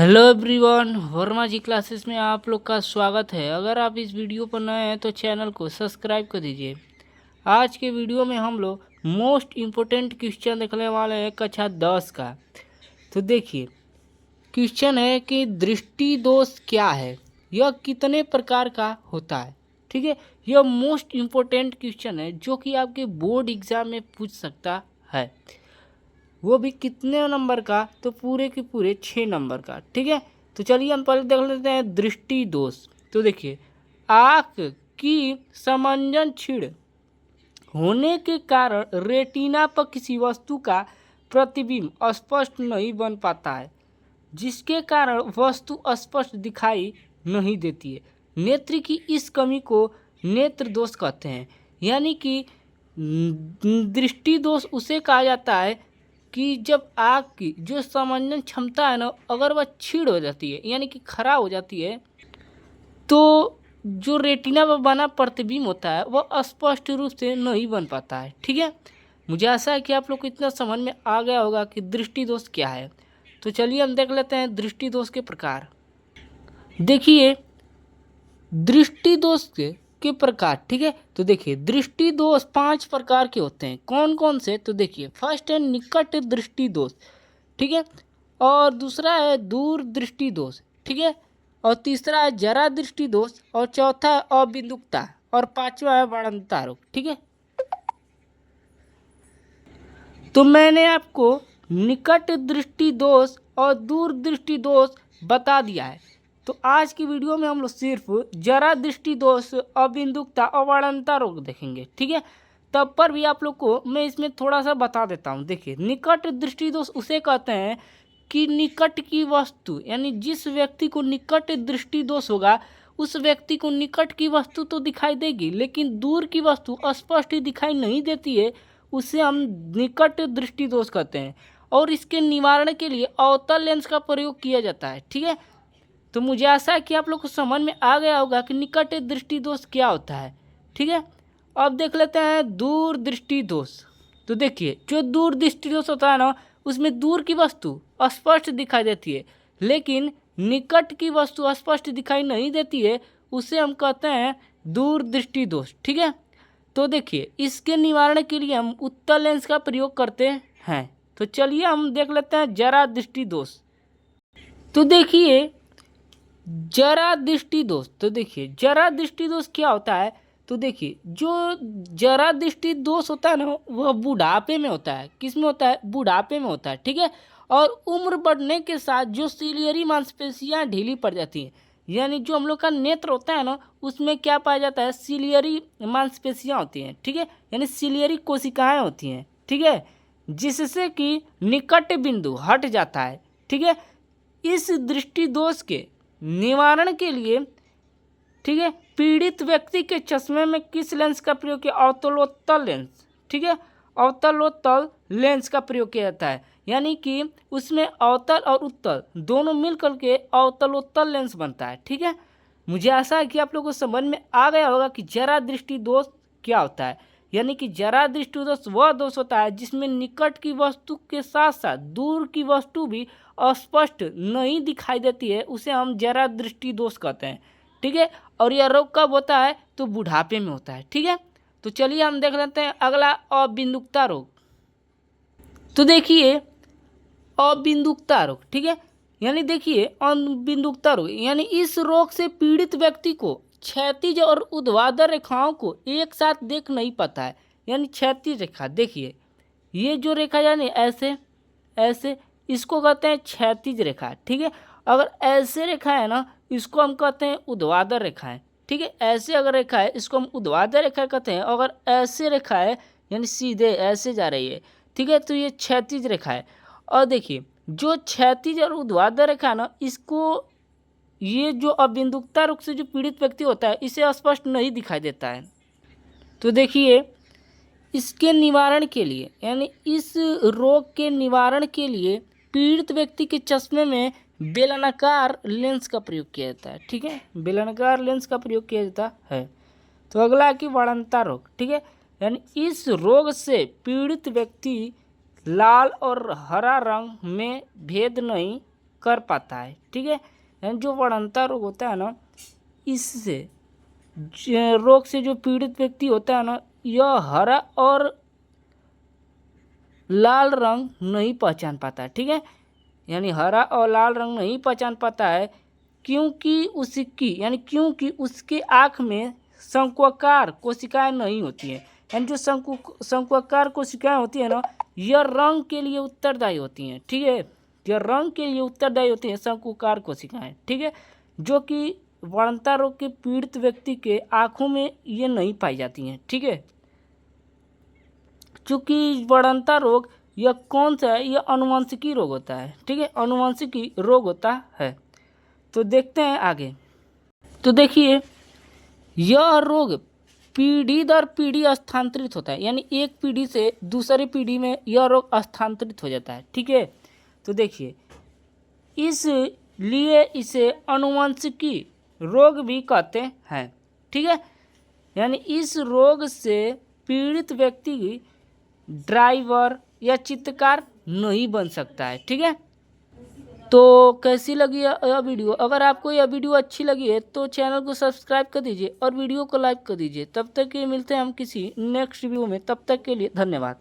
Hello everyone, Verma जी classes में आप लोग का स्वागत है। अगर आप इस वीडियो पर नए हैं तो चैनल को सब्सक्राइब कर दीजिए। आज के वीडियो में हम लोग मोस्ट इम्पोर्टेंट क्वेश्चन देखने वाले हैं कक्षा 10 का। तो देखिए, क्वेश्चन है कि दृष्टि दोष क्या है, यह कितने प्रकार का होता है। ठीक है, यह मोस्ट इम्पोर्टेंट क्वेश्चन है जो कि आपके बोर्ड एग्जाम में पूछ सकता है। वो भी कितने नंबर का, तो पूरे के पूरे 6 नंबर का। ठीक है, तो चलिए हम पहले देख लेते हैं दृष्टि दोष। तो देखिए, आँख की समंजन क्षीण होने के कारण रेटिना पर किसी वस्तु का प्रतिबिंब स्पष्ट नहीं बन पाता है, जिसके कारण वस्तु स्पष्ट दिखाई नहीं देती है। नेत्र की इस कमी को नेत्र दोष कहते हैं। यानी कि दृष्टि दोष उसे कहा जाता है कि जब आँख की जो समंजन क्षमता है ना, अगर वह क्षीण हो जाती है यानी कि खराब हो जाती है, तो जो रेटिना पर बना प्रतिबिंब होता है वह स्पष्ट रूप से नहीं बन पाता है। ठीक है, मुझे आशा है कि आप लोग को इतना समझ में आ गया होगा कि दृष्टि दोष क्या है। तो चलिए हम देख लेते हैं दृष्टि दोष के प्रकार। देखिए, दृष्टि दोष के प्रकार। ठीक है, तो देखिए, दृष्टि दोष 5 प्रकार के होते हैं। कौन कौन से, तो देखिए, फर्स्ट है निकट दृष्टि दोष। ठीक है, और दूसरा है दूर दृष्टि दोष। ठीक है, और तीसरा है जरा दृष्टि दोष, और चौथा है अबिंदुकता, और पांचवा है बाणंता रोग। ठीक है, तो मैंने आपको निकट दृष्टि दोष और दूर दृष्टि दोष बता दिया है। तो आज की वीडियो में हम लोग सिर्फ जरा दृष्टि दोष, अबिंदुकता और बाणंता रोग देखेंगे। ठीक है, तब पर भी आप लोग को मैं इसमें थोड़ा सा बता देता हूँ। देखिए, निकट दृष्टि दोष उसे कहते हैं कि निकट की वस्तु, यानी जिस व्यक्ति को निकट दृष्टि दोष होगा उस व्यक्ति को निकट की वस्तु तो दिखाई देगी, लेकिन दूर की वस्तु स्पष्ट दिखाई नहीं देती है, उसे हम निकट दृष्टि दोष कहते हैं। और इसके निवारण के लिए अवतल लेंस का प्रयोग किया जाता है। ठीक है, तो मुझे आशा है कि आप लोग को समझ में आ गया होगा कि निकट दृष्टि दोष क्या होता है। ठीक है, अब देख लेते हैं दूर दृष्टि दोष। तो देखिए, जो दूर दृष्टि दोष होता है ना, उसमें दूर की वस्तु स्पष्ट दिखाई देती है, लेकिन निकट की वस्तु स्पष्ट दिखाई नहीं देती है, उसे हम कहते हैं दूर दृष्टि दोष। ठीक है, तो देखिए, इसके निवारण के लिए हम उत्तल लेंस का प्रयोग करते हैं। तो चलिए हम देख लेते हैं जरा दृष्टि दोष। तो देखिए, जरा दृष्टि दोष। तो देखिए, जरा दृष्टि दोष क्या होता है। तो देखिए, जो जरा दृष्टि दोष होता है ना, वह बुढ़ापे में होता है। किस में होता है, बुढ़ापे में होता है। ठीक है, और उम्र बढ़ने के साथ जो सिलियरी मांसपेशियां ढीली पड़ जाती हैं, यानी जो हम लोग का नेत्र होता है ना, उसमें क्या पाया जाता है, सिलियरी मांसपेशियां होती हैं। ठीक है, यानी सिलियरी कोशिकाएं होती हैं। ठीक है, जिससे कि निकट बिंदु हट जाता है। ठीक है, इस दृष्टि दोष के निवारण के लिए, ठीक है, पीड़ित व्यक्ति के चश्मे में किस लेंस का प्रयोग किया, अवतलोत्तल लेंस। ठीक है, अवतलोत्तल लेंस का प्रयोग किया जाता है, यानी कि उसमें अवतल और उत्तल दोनों मिलकर के अवतलोत्तल लेंस बनता है। ठीक है, मुझे आशा है कि आप लोगों को समझ में आ गया होगा कि जरा दृष्टि दोष क्या होता है। यानी कि जरा दृष्टि दोष वह दोष होता है जिसमें निकट की वस्तु के साथ साथ दूर की वस्तु भी अस्पष्ट नहीं दिखाई देती है, उसे हम जरा दृष्टि दोष कहते हैं। ठीक है, और यह रोग कब होता है, तो बुढ़ापे में होता है। ठीक है, तो चलिए हम देख लेते हैं अगला, अबिंदुकता रोग। तो देखिए, अबिंदुकता रोग। ठीक है, यानी देखिए, अबिंदुकता रोग यानी इस रोग से पीड़ित व्यक्ति को क्षैतिज और ऊर्ध्वाधर रेखाओं को एक साथ देख नहीं पाता है। यानी क्षैतिज रेखा, देखिए ये जो रेखा यानी ऐसे ऐसे, इसको कहते हैं क्षैतिज रेखा। ठीक है, अगर ऐसे रेखा है ना, इसको हम कहते हैं ऊर्ध्वाधर रेखा है। ठीक है, ऐसे अगर रेखा है इसको हम ऊर्ध्वाधर रेखा कहते हैं। अगर ऐसे रेखा है यानी सीधे ऐसे जा रही है, ठीक है, तो ये क्षैतिज रेखा है। और देखिए, जो क्षैतिज और ऊर्ध्वाधर रेखा है ना, इसको, ये जो अबिंदुकता रोग से जो पीड़ित व्यक्ति होता है, इसे स्पष्ट नहीं दिखाई देता है। तो देखिए, इसके निवारण के लिए, यानी इस रोग के निवारण के लिए पीड़ित व्यक्ति के चश्मे में बेलनाकार लेंस का प्रयोग किया जाता है। ठीक है, बेलनाकार लेंस का प्रयोग किया जाता है। तो अगला है कि बाणंता रोग। ठीक है, यानी इस रोग से पीड़ित व्यक्ति लाल और हरा रंग में भेद नहीं कर पाता है। ठीक है, यानी जो बढ़ंता रोग होता है ना, इससे रोग से जो पीड़ित व्यक्ति होता है ना, यह हरा और लाल रंग नहीं पहचान पाता है। ठीक है, यानी हरा और लाल रंग नहीं पहचान पाता है क्योंकि उसके आँख में शंक्वाकार कोशिकाएं नहीं होती हैं। यानी जो शंक्वाकार कोशिकाएं होती है ना, यह रंग के लिए उत्तरदायी होती हैं। ठीक है, यह रंग के लिए उत्तरदायी होती हैं शंक्वाकार कोशिकाएं। ठीक है, जो कि बढ़ंता रोग के पीड़ित व्यक्ति के आँखों में ये नहीं पाई जाती हैं। ठीक है, चूँकि बढ़ंता रोग यह कौन सा है, यह अनुवांशिकी रोग होता है। ठीक है, अनुवांशिकी रोग होता है। तो देखते हैं आगे। तो देखिए, यह रोग पीढ़ी दर पीढ़ी स्थानांतरित होता है, यानी एक पीढ़ी से दूसरी पीढ़ी में यह रोग स्थानांतरित हो जाता है। ठीक है, तो देखिए, इसलिए इसे अनुवांशिकी रोग भी कहते हैं। ठीक है, यानी इस रोग से पीड़ित व्यक्ति ड्राइवर या चित्रकार नहीं बन सकता है। ठीक है, तो कैसी लगी यह वीडियो? अगर आपको यह वीडियो अच्छी लगी है तो चैनल को सब्सक्राइब कर दीजिए और वीडियो को लाइक कर दीजिए। तब तक के मिलते हैं हम किसी नेक्स्ट वीडियो में। तब तक के लिए धन्यवाद।